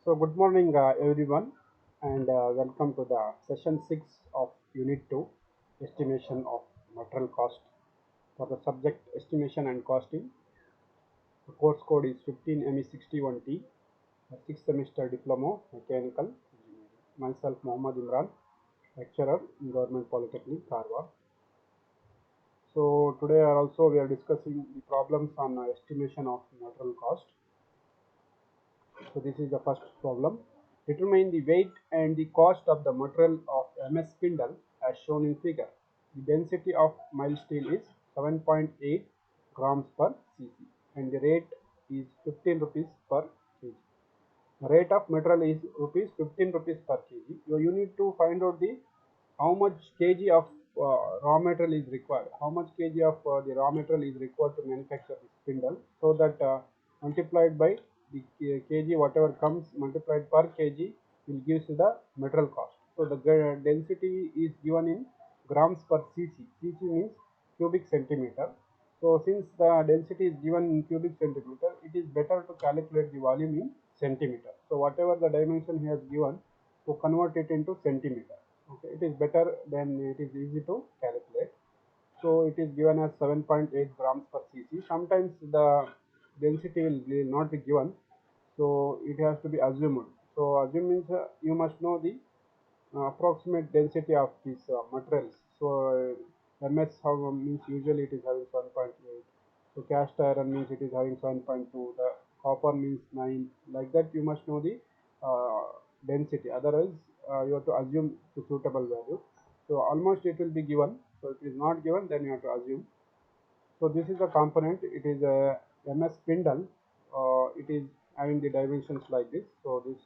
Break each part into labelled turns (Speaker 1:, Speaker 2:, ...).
Speaker 1: So, good morning, everyone, and welcome to the session 6 of Unit 2 Estimation of Material Cost for the subject Estimation and Costing. The course code is 15ME61T, a 6th semester Diploma Mechanical Engineering. Myself, Mohammad Imran, lecturer in Government Polytechnic, Karwar. So, today also we are discussing the problems on estimation of material cost. So this is the first problem. Determine the weight and the cost of the material of MS spindle as shown in figure. The density of mild steel is 7.8 grams per cc and the rate is 15 rupees per kg. The rate of material is rupees 15 rupees per kg. You need to find out the how much kg of raw material is required, how much kg of the raw material is required to manufacture the spindle, so that multiplied by the kg whatever comes multiplied per kg will gives you the material cost. So the density is given in grams per cc. Cc means cubic centimeter. So since the density is given in cubic centimeter, it is better to calculate the volume in centimeter. So whatever the dimension he has given, to convert it into centimeter. Okay, it is better than it is easy to calculate. So it is given as 7.8 grams per cc. Sometimes the density will not be given, so it has to be assumed. So assume means you must know the approximate density of these materials. So MS how means usually it is having 7.8. So cast iron means it is having 7.2. The copper means 9. Like that you must know the uh, density. Otherwise you have to assume the suitable value. So almost it will be given. So if it is not given, then you have to assume. So this is the component. It is a MS spindle. It is having the dimensions like this. So this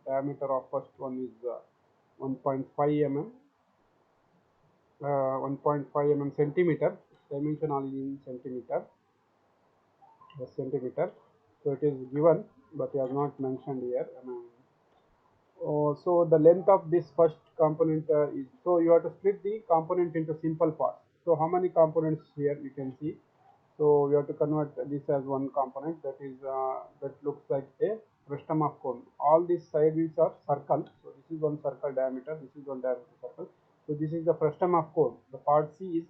Speaker 1: diameter of first one is 1.5 mm, 1.5 mm centimeter. Dimension all in centimeter, centimeter. So it is given, but you have not mentioned here. So the length of this first component is, so you have to split the component into simple parts. So how many components here you can see. So we have to convert this as one component, that is that looks like a frustum of cone. All these side views are circle. So this is one circle diameter, this is one diameter circle. So this is the frustum of cone. The part C is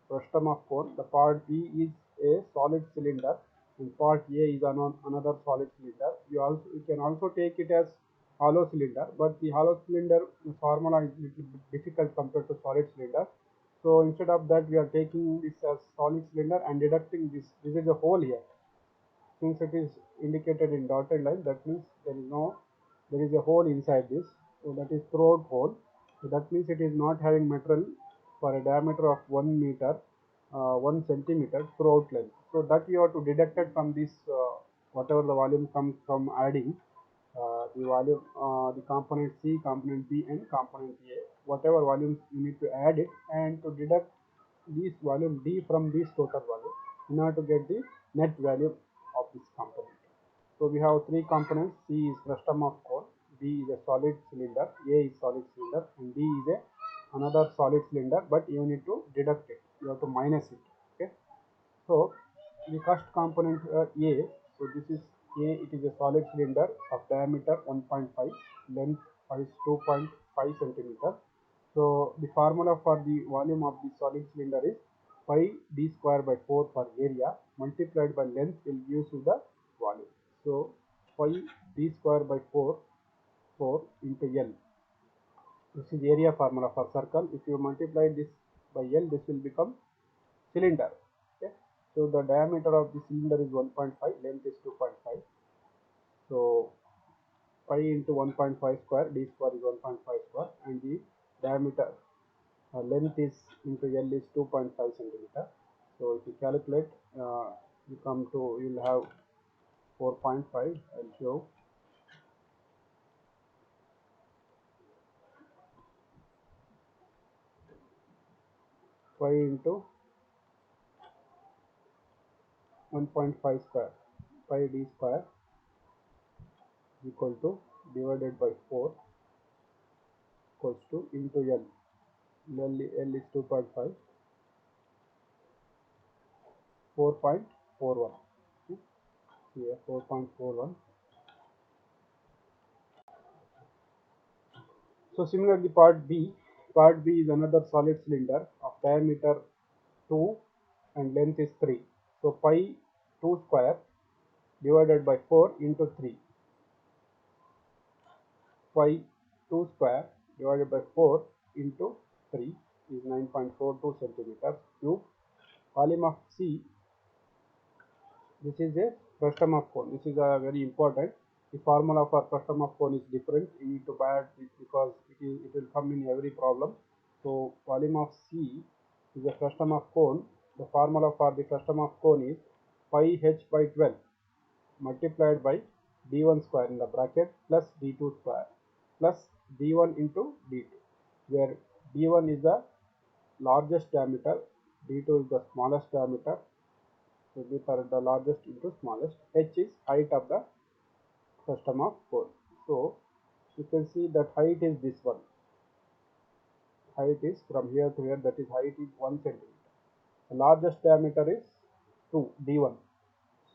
Speaker 1: frustum of cone. The part B is a solid cylinder, and part A is another solid cylinder. You can also take it as hollow cylinder, but the hollow cylinder formula is little bit difficult compared to solid cylinder. So instead of that, we are taking this as solid cylinder and deducting this. This is a hole here. Since it is indicated in dotted line, that means there is a hole inside this. So that is throat hole. So that means it is not having material for a diameter of 1 meter, 1 centimeter throat length. So that you have to deduct it from this, whatever the volume comes from adding the volume, the component C, component B, and component A. Whatever volumes you need to add it and to deduct this volume D from this total volume in order to get the net value of this component. So we have three components. C is frustum of cone, B is a solid cylinder, A is solid cylinder, and D is a another solid cylinder. But you need to deduct it. You have to minus it. Okay. So the first component A. So this is A. It is a solid cylinder of diameter 1.5, length is 2.5 centimeter. So the formula for the volume of the solid cylinder is pi d square by 4 for area multiplied by length will give you the volume. So pi d square by 4 into L. This is area formula for circle. If you multiply this by L, this will become cylinder. Okay. So the diameter of the cylinder is 1.5, length is 2.5. So pi into 1.5 square, d square is 1.5 square, and the diameter length is into L is 2.5 centimeter. So if you calculate, you'll have 4.5. I'll show 5 into 1.5 square, pi d square equal to divided by 4 equals to into L. L is 2.5, 4.41. Here 4.41 So similarly, part B is another solid cylinder of diameter 2 and length is 3. So pi 2 square divided by 4 into 3. Pi 2 square divided by 4 into 3 is 9.42 centimeters cube. Volume of C, this is a frustum of cone. This is a very important. The formula for frustum of cone is different. You need to buy it because it will come in every problem. So volume of C is a frustum of cone. The formula for the frustum of cone is pi h by 12 multiplied by d1 square in the bracket plus d2 square plus d1 into d2, where d1 is the largest diameter, d2 is the smallest diameter. So these are the largest into smallest. H is height of the frustum of cone. So you can see that height is this one. Height is from here to here, that is height is 1 centimeter. The largest diameter is 2, d1.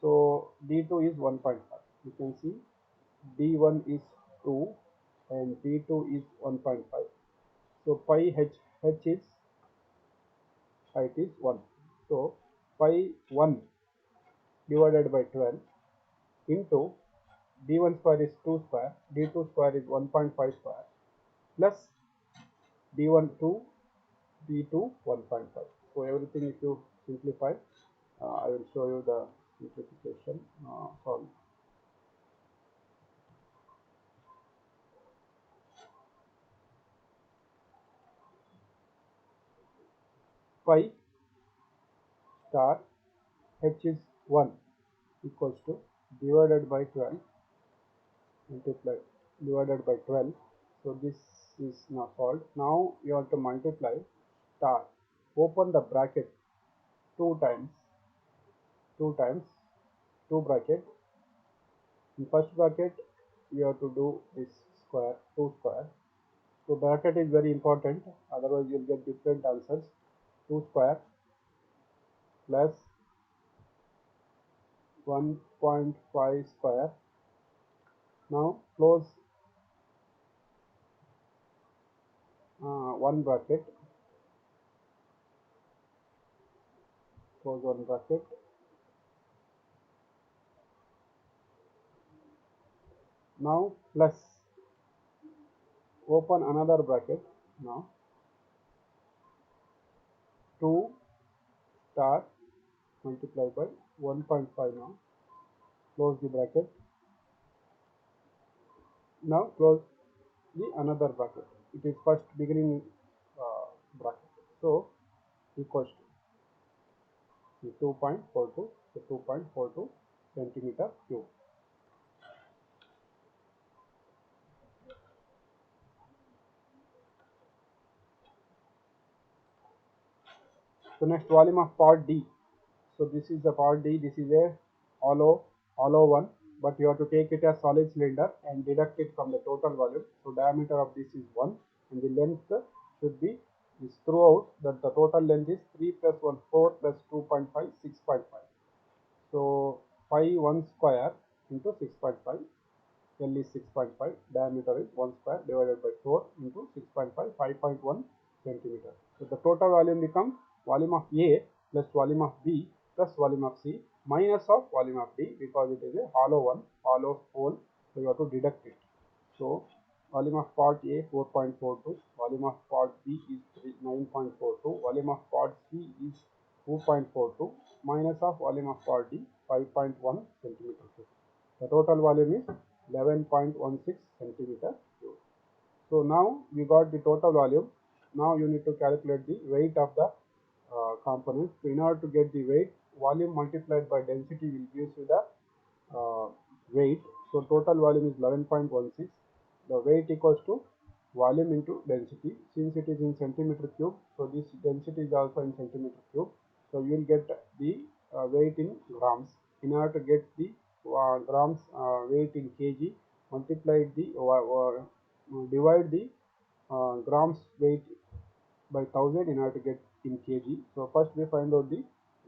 Speaker 1: So d2 is 1.5. You can see d1 is 2 and d2 is 1.5. So pi h is height is 1. So pi 1 divided by 12 into d1 square is 2 square, d2 square is 1.5 square plus d1 2, d2 1.5. So everything if you simplify, I will show you the simplification. Sorry. Pi star h is 1 equals to divided by 12 multiply divided by 12. So this is now solved. Now you have to multiply star, open the bracket two times, two times, two bracket. In first bracket you have to do this square, 2 square. So bracket is very important, otherwise you'll get different answers. 2 square plus 1.5 square. Now close one bracket, close one bracket. Now plus, open another bracket. Now 2 star multiplied by 1.5. Now close the bracket. Now close the another bracket. It is first beginning bracket. So equals to 2.42, so 2.42 centimeter cube. So next, volume of part D. So this is the part D. This is a hollow one, but you have to take it as solid cylinder and deduct it from the total volume. So diameter of this is 1 and the length should be is throughout, that the total length is 3 plus 1 4 plus 2.5 6.5. So pi 1 square into 6.5. L is 6.5, diameter is 1 square divided by 4 into 6.5, 5.1 centimeter. So the total volume becomes volume of A plus volume of B plus volume of C minus of volume of D, because it is a hollow one, hollow hole, so you have to deduct it. So volume of part A 4.42, volume of part B is 9.42, volume of part C is 2.42 minus of volume of part D 5.1 centimeter cube. The total volume is 11.16 centimeter cube. So now we got the total volume. Now you need to calculate the weight of the components. So in order to get the weight, volume multiplied by density will give you the weight. So total volume is 11.16. The weight equals to volume into density. Since it is in centimeter cube, so this density is also in centimeter cube. So you will get the weight in grams. In order to get the grams weight in kg, multiply the divide the grams weight by 1000 in order to get in kg. So first we find out the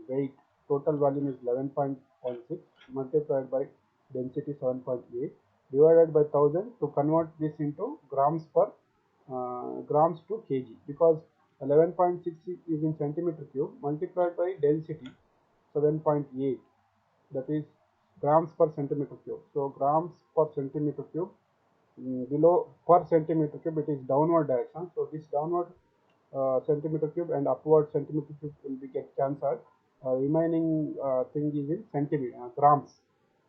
Speaker 1: weight. Total volume is 11.16 multiplied by density 7.8 divided by 1000 to convert this into grams per grams to kg, because 11.6 is in centimeter cube multiplied by density 7.8, that is grams per centimeter cube. So grams per centimeter cube, below per centimeter cube it is downward direction, so this downward centimeter cube and upward centimeter cube will be get cancelled. Remaining thing is in centimeter grams.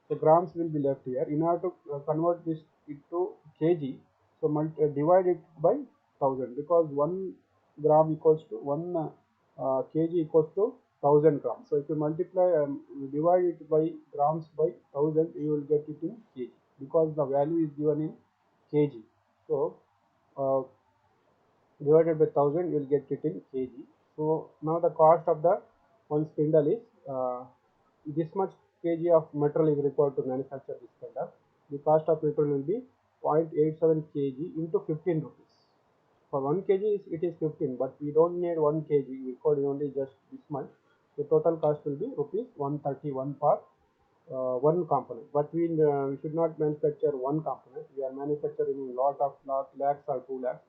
Speaker 1: So grams will be left here. In order to convert this into kg, so divide it by 1000, because 1 gram equals to 1 kg equals to 1000 grams. So if you multiply and divide it by grams by 1000, you will get it in kg, because the value is given in kg. So uh, divided by 1000, you will get it in kg. So now the cost of the one spindle is this much kg of metal is required to manufacture this spindle. The cost of metal will be 0.87 kg into 15 rupees. For 1 kg it is 15, but we don't need 1 kg, we record only just this much. The total cost will be rupees 131 for one component. But we should not manufacture one component. We are manufacturing lot lakhs or 2 lakhs.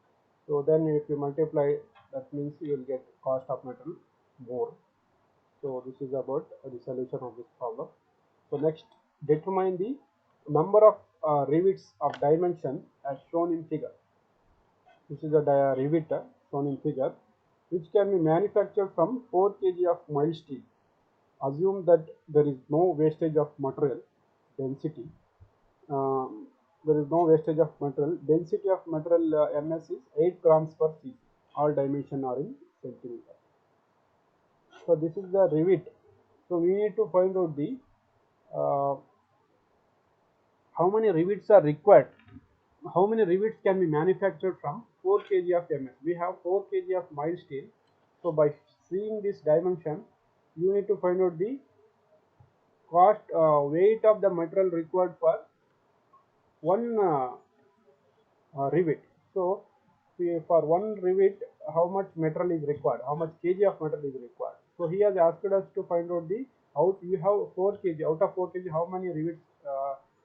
Speaker 1: So then if you multiply, that means you will get cost of metal more. So this is about the solution of this problem. So next, determine the number of rivets of dimension as shown in figure. This is a rivet shown in figure, which can be manufactured from 4 kg of mild steel. Assume that there is no wastage of material density. There is no wastage of material. Density of material MS is 8 grams per cc. All dimension are in centimeter. So this is the rivet. So we need to find out the uh, how many rivets are required. How many rivets can be manufactured from 4 kg of MS? We have 4 kg of mild steel. So by seeing this dimension, you need to find out the cost weight of the material required for one rivet. So for one rivet, how much metal is required? How much kg of metal is required? So he has asked us to find out the out. You have 4 kg. Out of 4 kg, how many rivets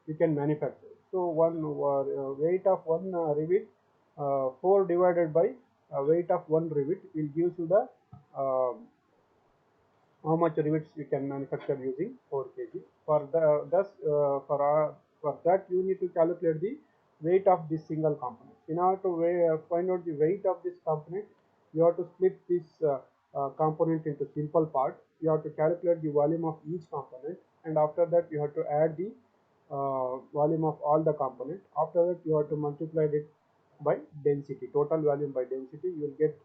Speaker 1: you can manufacture? So one weight of one rivet, 4 divided by weight of one rivet will give you the how much rivets you can manufacture using 4 kg. For the for that you need to calculate the weight of this single component. In order to find out the weight of this component, you have to split this component into simple parts. You have to calculate the volume of each component, and after that you have to add the volume of all the components. After that you have to multiply it by density, total volume by density. You will get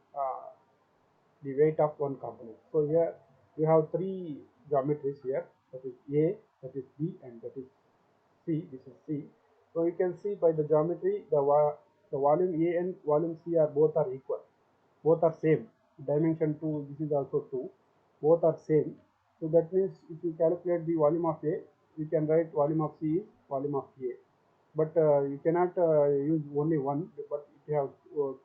Speaker 1: the weight of one component. So here we have three geometries here, that is A, that is B, and that is C. This is C. So you can see by the geometry, the volume A and volume C are both are equal, both are same. Dimension 2, this is also 2, both are same. So that means if you calculate the volume of A, you can write volume of C is volume of A. But you cannot use only one, but if you have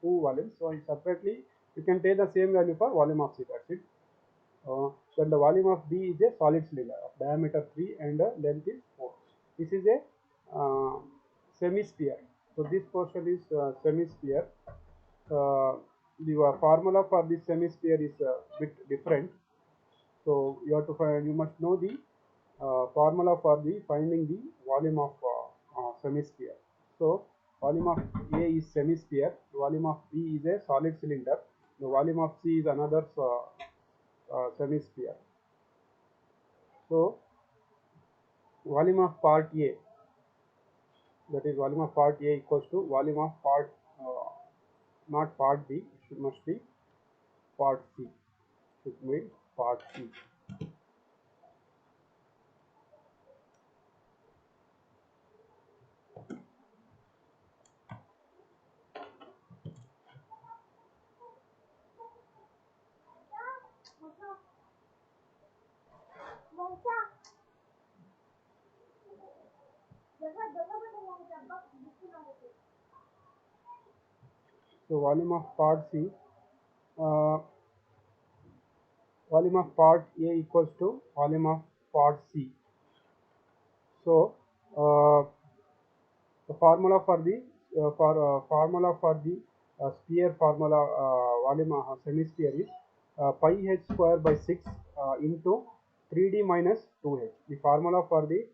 Speaker 1: two volumes, so separately you can take the same value for volume of C. That's it. Then the volume of B is a solid cylinder of diameter 3 and length is 4. This is a semi-sphere. So this portion is semi-sphere. The formula for this semi-sphere is a bit different. So you have to find, you must know the formula for the finding the volume of semi-sphere. So volume of A is semi-sphere, the volume of B is a solid cylinder, the volume of C is another semi-sphere. So volume of part A, that is volume of part A equals to volume of part not part B, it must be part C. Should be part C. So volume of part C, uh, volume of part A equals to volume of part C. So the formula for the sphere formula, volume semi-sphere is pi h square by 6 into 3d minus 2h. The formula for the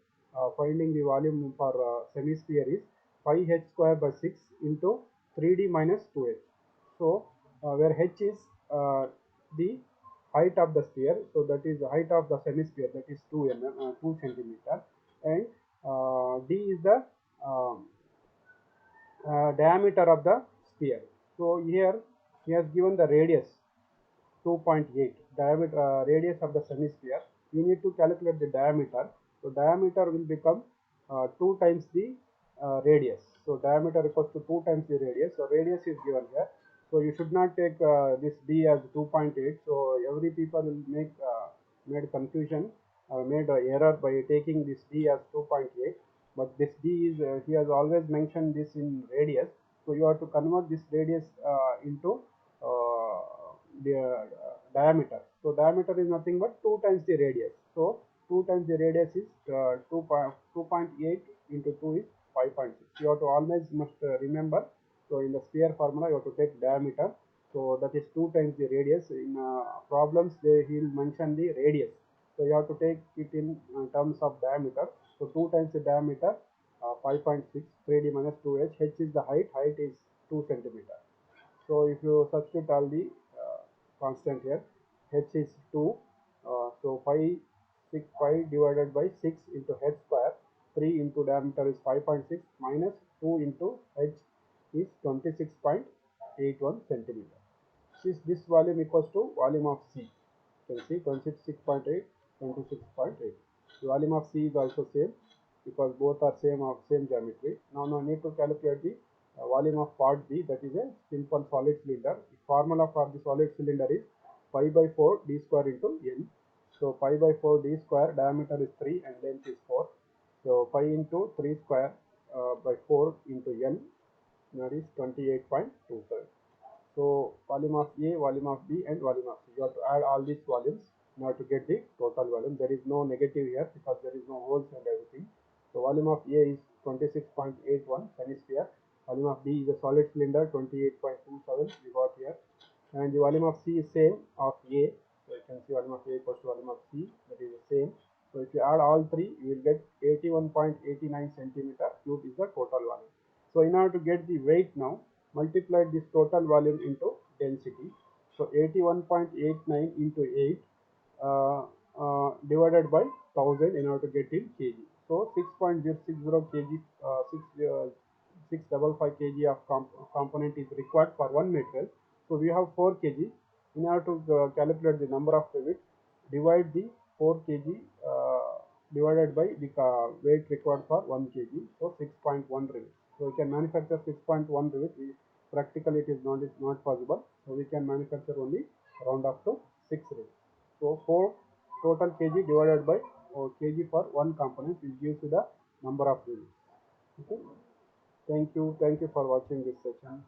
Speaker 1: finding the volume for semi-sphere is pi h square by 6 into 3d minus 2h. So where h is the height of the sphere, so that is the height of the semi-sphere, that is 2 centimeter, and d is the diameter of the sphere. So here he has given the radius 2.8, diameter radius of the semisphere. We need to calculate the diameter. So diameter will become 2 times the radius. So diameter equals to 2 times the radius. So radius is given here. So you should not take this d as 2.8. So every people will make made confusion, made error by taking this d as 2.8. But this d is he has always mentioned this in radius. So you have to convert this radius into the diameter. So diameter is nothing but 2 times the radius. So 2 times the radius is 2.8 into 2 is 5.6. You have to always must remember. So in the sphere formula you have to take diameter. So that is 2 times the radius. In problems he will mention the radius. So you have to take it in terms of diameter. So 2 times the diameter, 5.6, 3d minus 2h. H is the height. Height is 2 centimeter. So if you substitute all the constant here, h is 2, so 5 divided by 6 into h square, 3 into diameter is 5.6 minus 2 into h is 26.81 centimeter. This volume equals to volume of C. You can see 26.8, 26.8. The volume of C is also same because both are same geometry. Now need to calculate the volume of part B, that is a simple solid cylinder. The formula for the solid cylinder is pi by 4 d square into n. So pi by 4 d square, diameter is 3 and length is 4. So pi into 3 square by 4 into n, that is 28.27. So volume of A, volume of B, and volume of C. You have to add all these volumes in order to get the total volume. There is no negative here because there is no holes and everything. So volume of A is 26.81 semisphere. Volume of B is a solid cylinder, 28.27 we got here. And the volume of C is same of A. So you can see volume of A equals to volume of C, that is the same. So if you add all three, you will get 81.89 centimeter cube is the total volume. So in order to get the weight now, multiply this total volume into density. So 81.89 into 8 divided by 1000 in order to get in kg. So 6.060 kg, 655 kg of component is required for one material. So we have 4 kg. In order to calculate the number of rivets, divide the 4 kg divided by the weight required for 1 kg. So 6.1 rivets. So we can manufacture 6.1 rivets. Practically it is not possible. So we can manufacture only round up to 6 rivets. So 4 total kg divided by kg for one component will gives you the number of rivets. Okay. Thank you for watching this session.